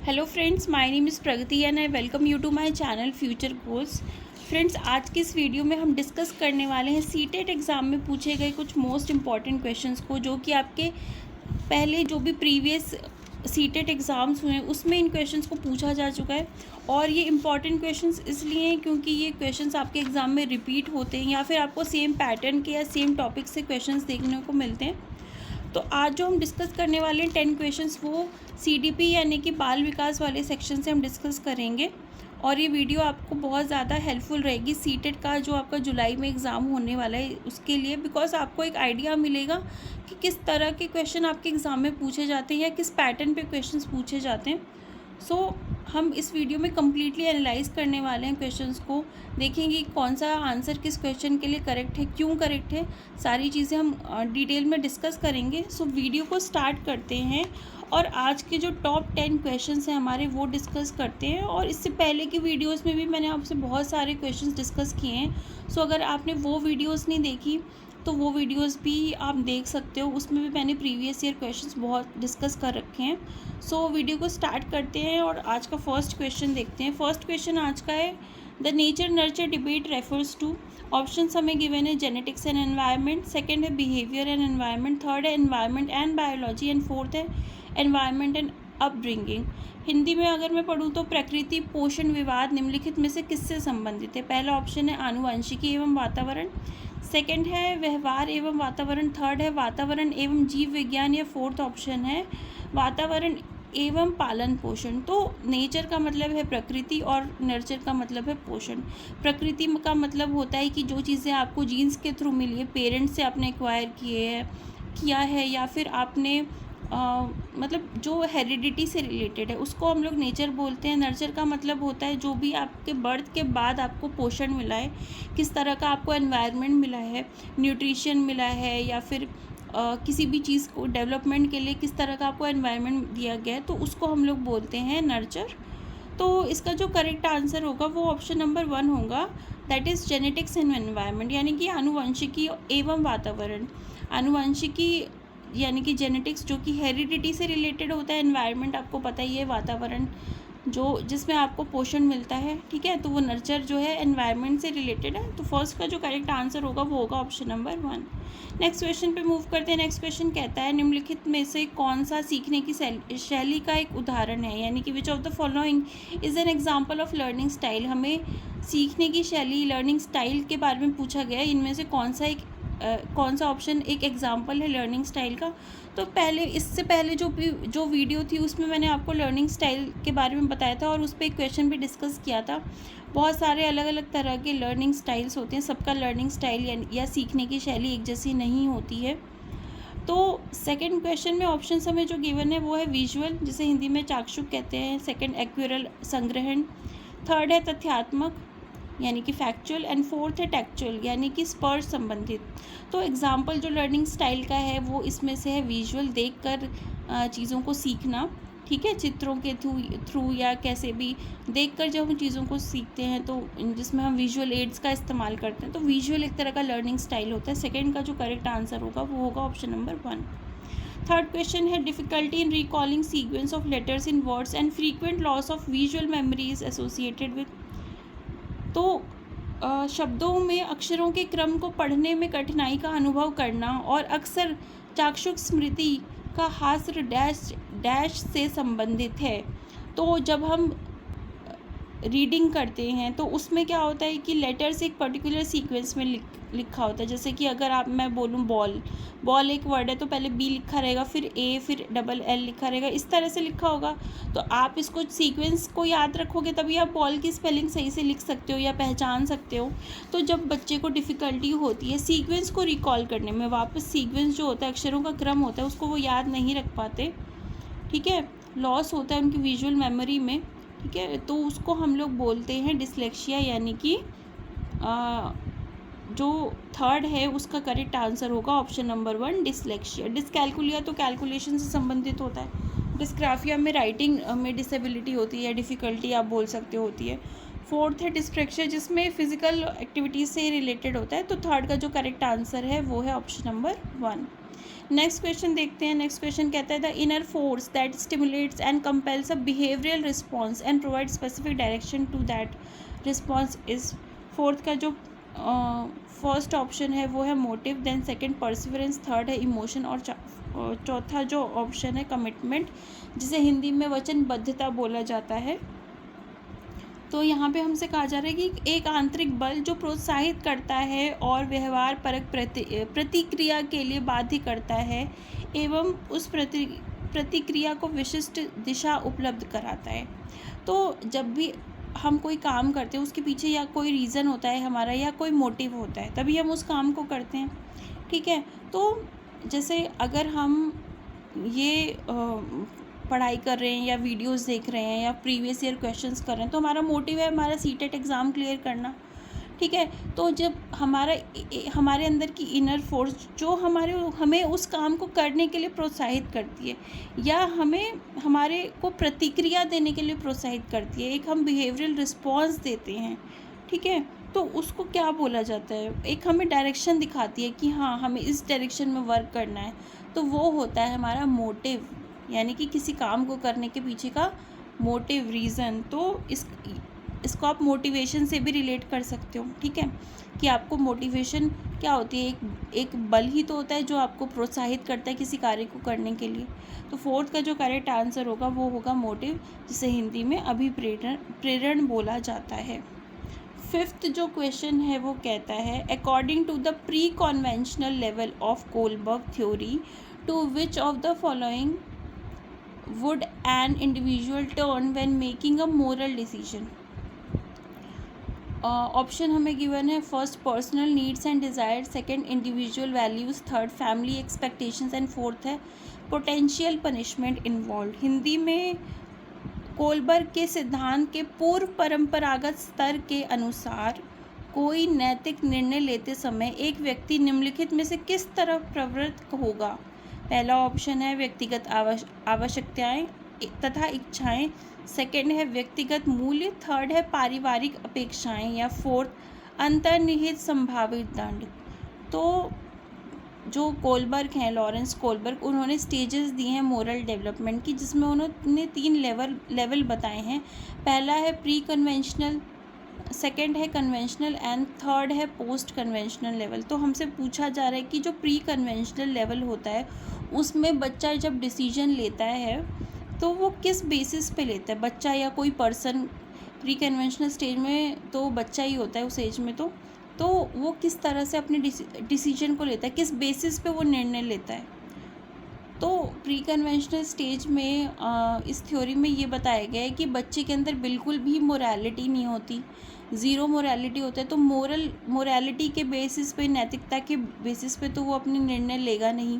Hello friends, my name is Pragati and I welcome you to my channel Future Goals. Friends, आज की इस video में हम discuss करने वाले हैं सीटेट एग्ज़ाम में पूछे गए कुछ मोस्ट इम्पॉर्टेंट क्वेश्चंस को, जो कि आपके पहले जो भी प्रीवियस सीटेट एग्ज़ाम्स हुए हैं उसमें इन क्वेश्चंस को पूछा जा चुका है। और ये इम्पॉर्टेंट क्वेश्चंस इसलिए हैं क्योंकि ये क्वेश्चंस आपके एग्ज़ाम में रिपीट होते हैं या फिर आपको सेम पैटर्न के या सेम टॉपिक से क्वेश्चंस देखने को मिलते हैं। तो आज जो हम डिस्कस करने वाले हैं 10 क्वेश्चंस, वो सीडीपी यानी कि बाल विकास वाले सेक्शन से हम डिस्कस करेंगे। और ये वीडियो आपको बहुत ज़्यादा हेल्पफुल रहेगी सीटेट का जो आपका जुलाई में एग्ज़ाम होने वाला है उसके लिए, बिकॉज आपको एक आइडिया मिलेगा कि किस तरह के क्वेश्चन आपके एग्ज़ाम में पूछे जाते हैं या किस पैटर्न पे क्वेश्चंस पूछे जाते हैं। सो हम इस वीडियो में कम्प्लीटली एनालाइज करने वाले हैं क्वेश्चंस को, देखेंगे कौन सा आंसर किस क्वेश्चन के लिए करेक्ट है, क्यों करेक्ट है, सारी चीज़ें हम डिटेल में डिस्कस करेंगे। सो वीडियो को स्टार्ट करते हैं और आज के जो टॉप 10 क्वेश्चंस हैं हमारे वो डिस्कस करते हैं। और इससे पहले की वीडियोस में भी मैंने आपसे बहुत सारे क्वेश्चंस डिस्कस किए हैं। सो अगर आपने वो वीडियोस नहीं देखी तो वो वीडियोस भी आप देख सकते हो, उसमें भी मैंने प्रीवियस ईयर क्वेश्चंस बहुत डिस्कस कर रखे हैं। सो वीडियो को स्टार्ट करते हैं और आज का फर्स्ट क्वेश्चन देखते हैं। फर्स्ट क्वेश्चन आज का है, the nature nurture debate refers to. Options हमें गिवन है जेनेटिक्स एंड एनवायरनमेंट, सेकंड है बिहेवियर एंड एनवायरनमेंट, थर्ड है environment and biology and fourth है एनवायरनमेंट एंड अपब्रिंगिंग। हिंदी में अगर मैं पढ़ूँ तो प्रकृति पोषण विवाद निम्नलिखित में से किससे संबंधित है। पहला ऑप्शन है आनुवंशिकी एवं वातावरण, सेकंड है व्यवहार एवं वातावरण, थर्ड है वातावरण एवं जीव विज्ञान, या फोर्थ ऑप्शन है वातावरण एवं पालन पोषण। तो नेचर का मतलब है प्रकृति और नर्चर का मतलब है पोषण। प्रकृति का मतलब होता है कि जो चीज़ें आपको जीन्स के थ्रू मिली है, पेरेंट्स से आपने एक्वायर किया है या फिर आपने मतलब जो हेरिडिटी से रिलेटेड है उसको हम लोग नेचर बोलते हैं। नर्चर का मतलब होता है जो भी आपके बर्थ के बाद आपको पोषण मिला है, किस तरह का आपको एनवायरनमेंट मिला है, न्यूट्रिशन मिला है, या फिर किसी भी चीज़ को डेवलपमेंट के लिए किस तरह का आपको एनवायरनमेंट दिया गया है, तो उसको हम लोग बोलते हैं नर्चर। तो इसका जो करेक्ट आंसर होगा वो ऑप्शन नंबर 1 होगा, that is genetics and environment, यानी कि आनुवंशिकी एवं वातावरण। आनुवंशिकी यानी कि जेनेटिक्स जो कि हेरिडिटी से रिलेटेड होता है, एनवायरनमेंट आपको पता ही है वातावरण जो जिसमें आपको पोषण मिलता है, ठीक है। तो वो नर्चर जो है एनवायरनमेंट से रिलेटेड है। तो फर्स्ट का जो करेक्ट आंसर होगा वो होगा ऑप्शन नंबर 1। नेक्स्ट क्वेश्चन पे मूव करते हैं। नेक्स्ट क्वेश्चन कहता है, निम्नलिखित में से कौन सा सीखने की शैली का एक उदाहरण है, यानी कि विच of the following is an example of learning style. हमें सीखने की शैली, लर्निंग स्टाइल के बारे में पूछा गया है, इनमें से कौन सा ऑप्शन एक एग्जाम्पल है लर्निंग स्टाइल का। तो इससे पहले जो वीडियो थी उसमें मैंने आपको लर्निंग स्टाइल के बारे में बताया था और उस पर एक क्वेश्चन भी डिस्कस किया था। बहुत सारे अलग अलग तरह के लर्निंग स्टाइल्स होते हैं, सबका लर्निंग स्टाइल या सीखने की शैली एक जैसी नहीं होती है। तो सेकंड क्वेश्चन में ऑप्शन हमें जो गिवन है वो है विजुअल, जिसे हिंदी में चाक्षुष कहते हैं, सेकंड एक्यूरल संग्रहण, थर्ड है तथ्यात्मक यानी कि फैक्चुअल, एंड फोर्थ है टेक्चुअल यानी कि स्पर्श संबंधित। तो एग्जाम्पल जो लर्निंग स्टाइल का है वो इसमें से है विजुअल, देखकर चीज़ों को सीखना, ठीक है, चित्रों के थ्रू या कैसे भी देखकर जब हम चीज़ों को सीखते हैं तो जिसमें हम विजुअल एड्स का इस्तेमाल करते हैं, तो विजुअल एक तरह का लर्निंग स्टाइल होता है। सेकेंड का जो करेक्ट आंसर होगा वो होगा ऑप्शन नंबर 1। थर्ड क्वेश्चन है, difficulty in recalling sequence of letters in words and frequent loss of visual memory is associated with. तो शब्दों में अक्षरों के क्रम को पढ़ने में कठिनाई का अनुभव करना और अक्सर चाक्षुष स्मृति का हास्य डैश से संबंधित है। तो जब हम रीडिंग करते हैं तो उसमें क्या होता है कि लेटर्स एक पर्टिकुलर सीक्वेंस में लिखा होता है। जैसे कि अगर मैं बोलूँ बॉल एक वर्ड है तो पहले बी लिखा रहेगा, फिर ए, फिर डबल एल लिखा रहेगा, इस तरह से लिखा होगा। तो आप इसको सीक्वेंस को याद रखोगे तभी आप बॉल की स्पेलिंग सही से लिख सकते हो या पहचान सकते हो। तो जब बच्चे को डिफ़िकल्टी होती है सीक्वेंस को रिकॉल करने में, वापस सीक्वेंस जो होता है, अक्षरों का क्रम होता है, उसको वो याद नहीं रख पाते, ठीक है, लॉस होता है उनकी विजुअल मेमोरी में, ठीक है, तो उसको हम लोग बोलते हैं डिसलेक्सिया, यानी कि जो थर्ड है उसका करेक्ट आंसर होगा ऑप्शन नंबर 1 डिसलेक्सिया। डिसकैलकुलिया तो कैलकुलेशन से संबंधित होता है। डिस्ग्राफिया में राइटिंग में डिसेबिलिटी होती है, डिफ़िकल्टी आप बोल सकते होती है। फोर्थ है डिस्ट्रैक्शन, जिसमें फिजिकल एक्टिविटीज़ से रिलेटेड होता है। तो थर्ड का जो करेक्ट आंसर है वो है ऑप्शन नंबर 1। नेक्स्ट क्वेश्चन देखते हैं। नेक्स्ट क्वेश्चन कहता है the inner force that stimulates and compels a behavioural response and provide specific direction to that response is. Fourth का जो फर्स्ट ऑप्शन है वो है motive, then second perseverance, third है इमोशन और चौथा जो ऑप्शन है कमिटमेंट, जिसे हिंदी में वचनबद्धता बोला जाता है। तो यहाँ पे हमसे कहा जा रहा है कि एक आंतरिक बल जो प्रोत्साहित करता है और व्यवहार परक प्रतिक्रिया के लिए बाध्य करता है एवं उस प्रतिक्रिया को विशिष्ट दिशा उपलब्ध कराता है। तो जब भी हम कोई काम करते हैं उसके पीछे या कोई रीज़न होता है हमारा या कोई मोटिव होता है, तभी हम उस काम को करते हैं। ठीक है, तो जैसे अगर हम ये पढ़ाई कर रहे हैं या वीडियोस देख रहे हैं या प्रीवियस ईयर क्वेश्चंस कर रहे हैं, तो हमारा मोटिव है हमारा सीटेट एग्ज़ाम क्लियर करना। ठीक है, तो जब हमारे अंदर की इनर फोर्स जो हमें उस काम को करने के लिए प्रोत्साहित करती है या हमारे को प्रतिक्रिया देने के लिए प्रोत्साहित करती है, एक हम बिहेवियरल रिस्पॉन्स देते हैं। ठीक है, तो उसको क्या बोला जाता है, एक हमें डायरेक्शन दिखाती है कि हाँ हमें इस डायरेक्शन में वर्क करना है, तो वो होता है हमारा मोटिव, यानी कि किसी काम को करने के पीछे का मोटिव, रीज़न। तो इसको आप मोटिवेशन से भी रिलेट कर सकते हो। ठीक है, कि आपको मोटिवेशन क्या होती है, एक बल ही तो होता है जो आपको प्रोत्साहित करता है किसी कार्य को करने के लिए। तो फोर्थ का जो करेक्ट आंसर होगा वो होगा मोटिव, जिसे हिंदी में प्रेरण बोला जाता है। फिफ्थ जो क्वेश्चन है वो कहता है according to the pre conventional level of Kohlberg theory to which of the following would an individual turn when making a moral decision? Option हमें गिवन है first personal needs and desire, second individual values, third family expectations and fourth है potential punishment involve. Hindi में Kohlberg के सिद्धांत के पूर्व परंपरागत स्तर के अनुसार कोई नैतिक निर्णय लेते समय एक व्यक्ति निम्नलिखित में से किस तरफ प्रवृत्त होगा। पहला ऑप्शन है व्यक्तिगत आवश्यकताएं तथा इच्छाएं, सेकंड है व्यक्तिगत मूल्य, थर्ड है पारिवारिक अपेक्षाएं या फोर्थ अंतर्निहित संभावित दंड। तो जो कोलबर्ग हैं, लॉरेंस कोलबर्ग, उन्होंने स्टेजेस दिए हैं मोरल डेवलपमेंट की, जिसमें उन्होंने 3 लेवल बताए हैं। पहला है प्री कन्वेंशनल, सेकंड है कन्वेंशनल एंड थर्ड है पोस्ट कन्वेंशनल लेवल। तो हमसे पूछा जा रहा है कि जो प्री कन्वेंशनल लेवल होता है उसमें बच्चा जब डिसीजन लेता है तो वो किस बेसिस पे लेता है, बच्चा या कोई पर्सन। प्री कन्वेंशनल स्टेज में तो बच्चा ही होता है उस एज में, तो वो किस तरह से अपने डिसीजन को लेता है, किस बेसिस पे वो निर्णय लेता है। तो प्री कन्वेंशनल स्टेज में इस थ्योरी में ये बताया गया है कि बच्चे के अंदर बिल्कुल भी मोरालिटी नहीं होती, ज़ीरो मोरालिटी होता है। तो मोरालिटी के बेसिस पे, नैतिकता के बेसिस पे तो वो अपने निर्णय लेगा नहीं।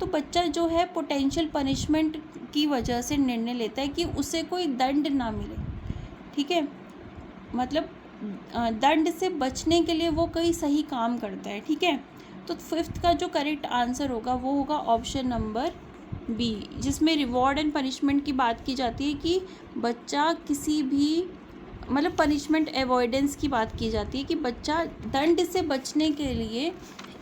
तो बच्चा जो है पोटेंशियल पनिशमेंट की वजह से निर्णय लेता है कि उसे कोई दंड ना मिले। ठीक है, मतलब दंड से बचने के लिए वो कोई सही काम करता है। ठीक है, तो फिफ्थ का जो करेक्ट आंसर होगा वो होगा ऑप्शन नंबर बी, जिसमें रिवॉर्ड एंड पनिशमेंट की बात की जाती है कि बच्चा किसी भी मतलब पनिशमेंट अवॉइडेंस की बात की जाती है कि बच्चा दंड से बचने के लिए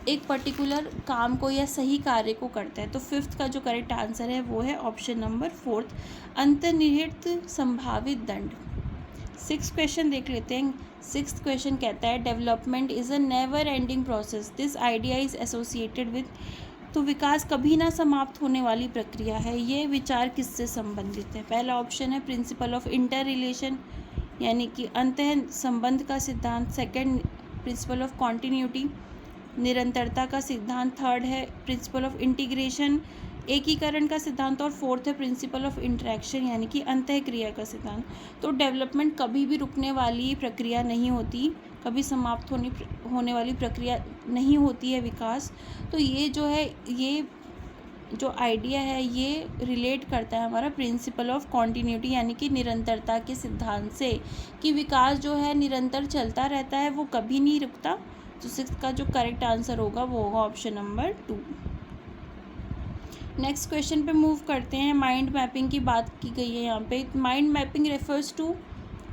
एक पर्टिकुलर काम को या सही कार्य को करता है। तो फिफ्थ का जो करेक्ट आंसर है वो है ऑप्शन नंबर फोर्थ, अंतर्निहित संभावित दंड। 6th क्वेश्चन देख लेते हैं। 6th क्वेश्चन कहता है development is a never ending process, this idea is associated with. तो विकास कभी ना समाप्त होने वाली प्रक्रिया है, ये विचार किससे संबंधित है। पहला ऑप्शन है प्रिंसिपल ऑफ इंटर रिलेशन, यानी कि अंतः संबंध का सिद्धांत, सेकंड प्रिंसिपल ऑफ कॉन्टिन्यूटी, निरंतरता का सिद्धांत, थर्ड है प्रिंसिपल ऑफ इंटीग्रेशन, एकीकरण का सिद्धांत, और फोर्थ है प्रिंसिपल ऑफ इंटरेक्शन, यानी कि अंतःक्रिया का सिद्धांत। तो डेवलपमेंट कभी भी रुकने वाली प्रक्रिया नहीं होती, कभी समाप्त होने वाली प्रक्रिया नहीं होती है विकास। तो ये जो है, ये जो आइडिया है ये रिलेट करता है हमारा प्रिंसिपल ऑफ कॉन्टिन्यूटी, यानी कि निरंतरता के सिद्धांत से, कि विकास जो है निरंतर चलता रहता है, वो कभी नहीं रुकता। तो 6th का जो करेक्ट आंसर होगा वो होगा ऑप्शन नंबर 2। नेक्स्ट क्वेश्चन पे मूव करते हैं। माइंड मैपिंग की बात की गई है यहाँ पे। माइंड मैपिंग रेफर्स टू,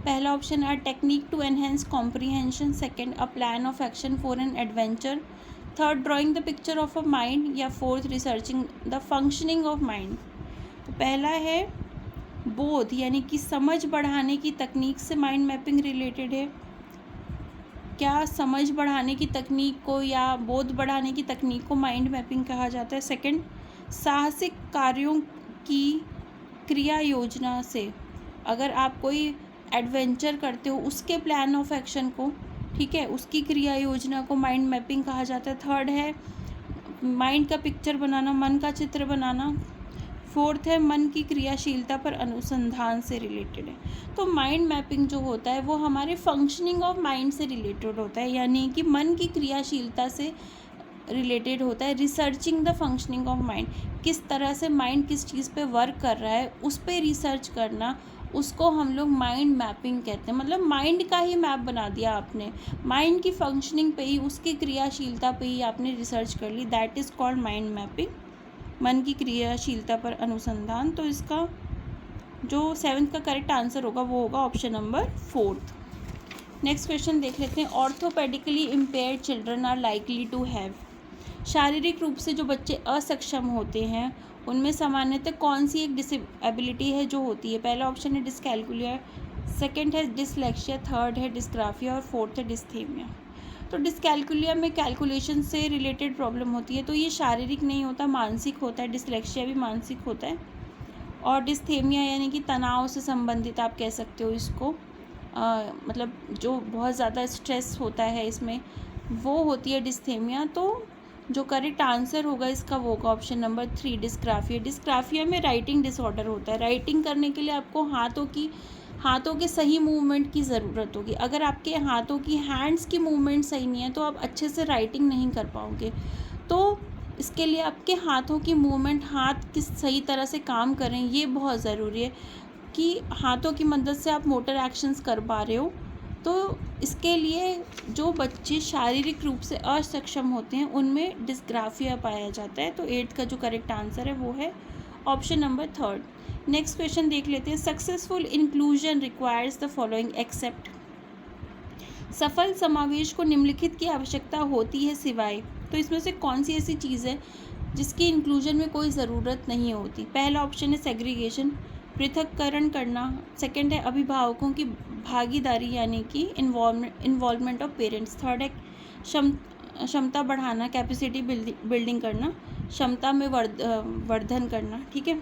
पहला ऑप्शन है technique to enhance comprehension, second a plan of action for an adventure, third drawing the picture of a mind, या fourth researching the functioning of mind. तो पहला है बोध यानी कि समझ बढ़ाने की तकनीक से माइंड मैपिंग रिलेटेड है। क्या समझ बढ़ाने की तकनीक को या बोध बढ़ाने की तकनीक को माइंड मैपिंग कहा जाता है? सेकंड, साहसिक कार्यों की क्रिया योजना से, अगर आप कोई एडवेंचर करते हो उसके प्लान ऑफ एक्शन को, ठीक है, उसकी क्रिया योजना को माइंड मैपिंग कहा जाता है। थर्ड है माइंड का पिक्चर बनाना, मन का चित्र बनाना। फोर्थ है मन की क्रियाशीलता पर अनुसंधान से रिलेटेड है। तो माइंड मैपिंग जो होता है वो हमारे फंक्शनिंग ऑफ माइंड से रिलेटेड होता है, यानी कि मन की क्रियाशीलता से रिलेटेड होता है। Researching the functioning of mind, किस तरह से माइंड किस चीज़ पे वर्क कर रहा है उस पर रिसर्च करना, उसको हम लोग माइंड मैपिंग कहते हैं। मतलब माइंड का ही मैप बना दिया आपने, माइंड की फंक्शनिंग पे ही, उसकी क्रियाशीलता पे ही आपने रिसर्च कर ली, that is called mind mapping, मन की क्रियाशीलता पर अनुसंधान। तो इसका जो 7th का करेक्ट आंसर होगा वो होगा ऑप्शन नंबर 4। नेक्स्ट क्वेश्चन देख लेते हैं। Orthopedically impaired children are likely to have, शारीरिक रूप से जो बच्चे असक्षम होते हैं उनमें सामान्यतः कौन सी एक डिसेबिलिटी है जो होती है? पहला ऑप्शन है डिसकैलकुलिया, सेकंड है डिसलेक्सिया, थर्ड है डिस्ग्राफिया और फोर्थ है डिस्थेमिया। तो डिसकैलकुलिया में कैलकुलेशन से रिलेटेड प्रॉब्लम होती है, तो ये शारीरिक नहीं होता, मानसिक होता है। डिसलेक्सिया भी मानसिक होता है। और डिस्थेमिया यानी कि तनाव से संबंधित आप कह सकते हो इसको, मतलब जो बहुत ज़्यादा स्ट्रेस होता है इसमें, वो होती है डिस्थेमिया। तो जो करेक्ट आंसर होगा इसका वो होगा ऑप्शन नंबर 3 डिस्ग्राफिया। डिस्ग्राफिया में राइटिंग डिसऑर्डर होता है। राइटिंग करने के लिए आपको हाथों के सही मूवमेंट की ज़रूरत होगी। अगर आपके हाथों की हैंड्स की मूवमेंट सही नहीं है तो आप अच्छे से राइटिंग नहीं कर पाओगे। तो इसके लिए आपके हाथों की मूवमेंट, हाथ किस सही तरह से काम करें, ये बहुत ज़रूरी है कि हाथों की मदद से आप मोटर एक्शंस कर पा रहे हो। तो इसके लिए जो बच्चे शारीरिक रूप से असक्षम होते हैं उनमें डिस्ग्राफिया पाया जाता है। तो 8th का जो करेक्ट आंसर है वो है ऑप्शन नंबर 3। नेक्स्ट क्वेश्चन देख लेते हैं। Successful inclusion requires the following except, सफल समावेश को निम्नलिखित की आवश्यकता होती है सिवाय, तो इसमें से कौन सी ऐसी चीज़ है जिसकी इंक्लूजन में कोई ज़रूरत नहीं होती? पहला ऑप्शन है सेग्रीगेशन, पृथक्करण करना। सेकंड है अभिभावकों की भागीदारी यानी कि इन्वॉल्वमेंट ऑफ पेरेंट्स। थर्ड है क्षमता बढ़ाना, कैपेसिटी बिल्डिंग करना, क्षमता में वर्धन करना, ठीक है।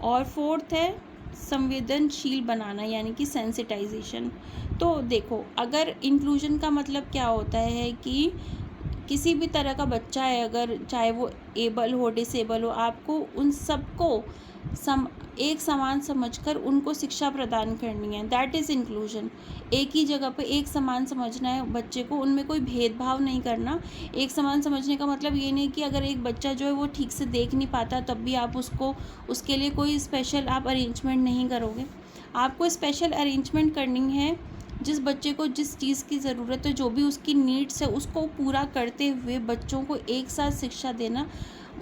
और फोर्थ है संवेदनशील बनाना यानी कि सेंसिटाइजेशन। तो देखो, अगर इंक्लूजन का मतलब क्या होता है कि किसी भी तरह का बच्चा है, अगर चाहे वो एबल हो डिसेबल हो, आपको उन सबको एक समान समझकर उनको शिक्षा प्रदान करनी है, दैट इज़ इंक्लूजन। एक ही जगह पे एक समान समझना है बच्चे को, उनमें कोई भेदभाव नहीं करना। एक समान समझने का मतलब ये नहीं कि अगर एक बच्चा जो है वो ठीक से देख नहीं पाता तब भी आप उसके लिए कोई स्पेशल आप अरेंजमेंट नहीं करोगे। आपको स्पेशल अरेंजमेंट करनी है, जिस बच्चे को जिस चीज़ की ज़रूरत है, जो भी उसकी नीड्स है, उसको पूरा करते हुए बच्चों को एक साथ शिक्षा देना,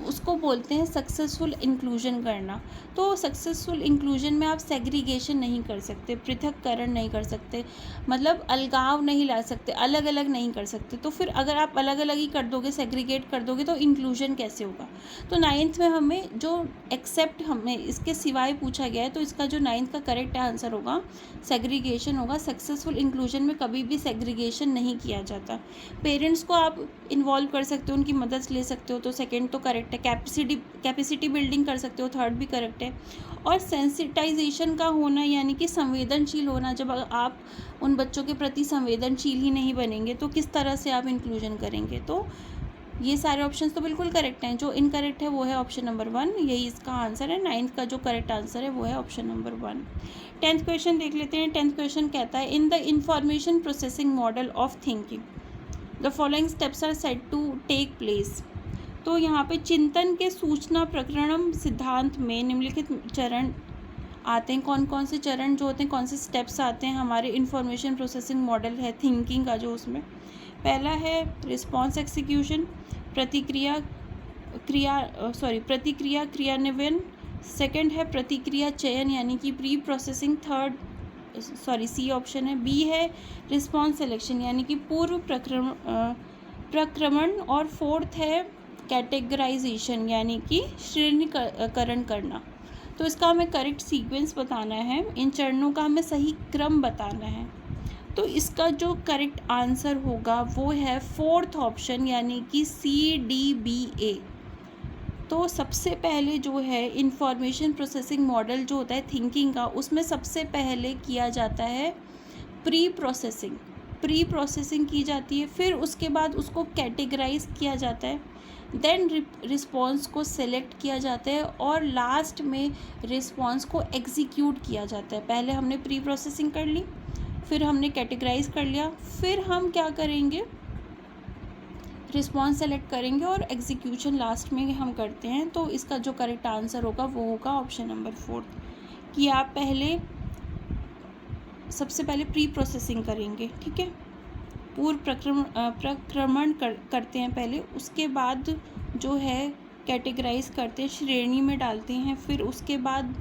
उसको बोलते हैं सक्सेसफुल इंक्लूजन करना। तो सक्सेसफुल इंक्लूजन में आप सेग्रीगेशन नहीं कर सकते, पृथक्करण नहीं कर सकते, मतलब अलगाव नहीं ला सकते, अलग अलग नहीं कर सकते। तो फिर अगर आप अलग अलग ही कर दोगे, सेग्रीगेट कर दोगे, तो इंक्लूजन कैसे होगा? तो 9th में हमें जो एक्सेप्ट हमें इसके सिवाय पूछा गया है, तो इसका जो 9th का करेक्ट आंसर होगा सेग्रीगेशन होगा। सक्सेसफुल इंक्लूजन में कभी भी सेग्रीगेशन नहीं किया जाता। पेरेंट्स को आप इन्वॉल्व कर सकते हो, उनकी मदद ले सकते हो, तो सेकेंड तो करेक्ट है। कैपेसिटी बिल्डिंग कर सकते हो, थर्ड भी करेक्ट है। और सेंसिटाइजेशन का होना यानी कि संवेदनशील होना, जब आप उन बच्चों के प्रति संवेदनशील ही नहीं बनेंगे तो किस तरह से आप इंक्लूजन करेंगे? तो ये सारे ऑप्शंस तो बिल्कुल करेक्ट हैं। जो इनकरेक्ट है वो है ऑप्शन नंबर 1, यही इसका आंसर है। 9th का जो करेक्ट आंसर है वो है ऑप्शन नंबर 1। 10th क्वेश्चन देख लेते हैं। 10th क्वेश्चन कहता है in the information processing model of thinking the following steps are said to take place. तो यहाँ पे चिंतन के सूचना प्रकरणम सिद्धांत में निम्नलिखित चरण आते हैं। कौन कौन से चरण जो होते हैं, कौन से स्टेप्स आते हैं हमारे इंफॉर्मेशन प्रोसेसिंग मॉडल है थिंकिंग का, जो उसमें पहला है रिस्पॉन्स एक्सिक्यूशन, प्रतिक्रिया क्रियान्वयन। सेकंड है प्रतिक्रिया चयन यानी कि प्री प्रोसेसिंग। सी ऑप्शन है। बी है रिस्पॉन्स सिलेक्शन यानी कि पूर्व प्रक्रमण, और फोर्थ है कैटेगराइजेशन यानी कि श्रेणीकरण करना। तो इसका हमें करेक्ट सीक्वेंस बताना है, इन चरणों का हमें सही क्रम बताना है। तो इसका जो करेक्ट आंसर होगा वो है फोर्थ ऑप्शन यानी कि CDBA। तो सबसे पहले जो है इंफॉर्मेशन प्रोसेसिंग मॉडल जो होता है थिंकिंग का, उसमें सबसे पहले किया जाता है प्री प्रोसेसिंग की जाती है, फिर उसके बाद उसको कैटेगराइज किया जाता है, देन रिस्पॉन्स को सेलेक्ट किया जाता है और लास्ट में रिस्पॉन्स को एग्जीक्यूट किया जाता है। पहले हमने प्री प्रोसेसिंग कर ली, फिर हमने कैटेगराइज कर लिया, फिर हम क्या करेंगे, रिस्पॉन्स सेलेक्ट करेंगे और एग्जीक्यूशन लास्ट में हम करते हैं। तो इसका जो करेक्ट आंसर होगा वो होगा ऑप्शन नंबर 4 कि आप सबसे पहले प्री प्रोसेसिंग करेंगे। ठीक है, पूर्व प्रक्रमण करते हैं पहले, उसके बाद जो है कैटेगराइज करते हैं, श्रेणी में डालते हैं, फिर उसके बाद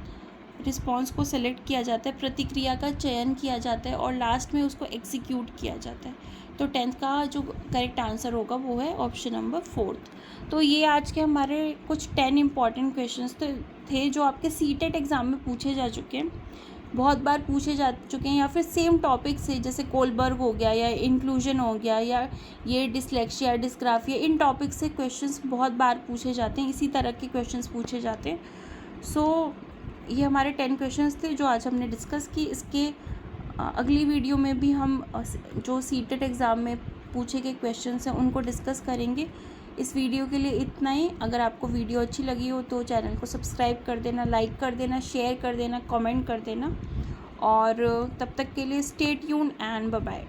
रिस्पॉन्स को सेलेक्ट किया जाता है, प्रतिक्रिया का चयन किया जाता है और लास्ट में उसको एग्जीक्यूट किया जाता है। तो 10th का जो करेक्ट आंसर होगा वो है ऑप्शन नंबर 4। तो ये आज के हमारे कुछ 10 इम्पॉर्टेंट क्वेश्चंस थे जो आपके सीटेट एग्ज़ाम में पूछे जा चुके हैं, बहुत बार पूछे जा चुके हैं, या फिर सेम टॉपिक से, जैसे कोलबर्ग हो गया या इंक्लूजन हो गया या ये डिसलेक्सिया डिस्ग्राफिया, इन टॉपिक से क्वेश्चंस बहुत बार पूछे जाते हैं, इसी तरह के क्वेश्चंस पूछे जाते हैं। सो ये हमारे 10 क्वेश्चंस थे जो आज हमने डिस्कस की। इसके अगली वीडियो में भी हम जो सीटेट एग्ज़ाम में पूछे गए क्वेश्चंस हैं उनको डिस्कस करेंगे। इस वीडियो के लिए इतना ही। अगर आपको वीडियो अच्छी लगी हो तो चैनल को सब्सक्राइब कर देना, लाइक कर देना, शेयर कर देना, कमेंट कर देना, और तब तक के लिए stay tuned and bye bye.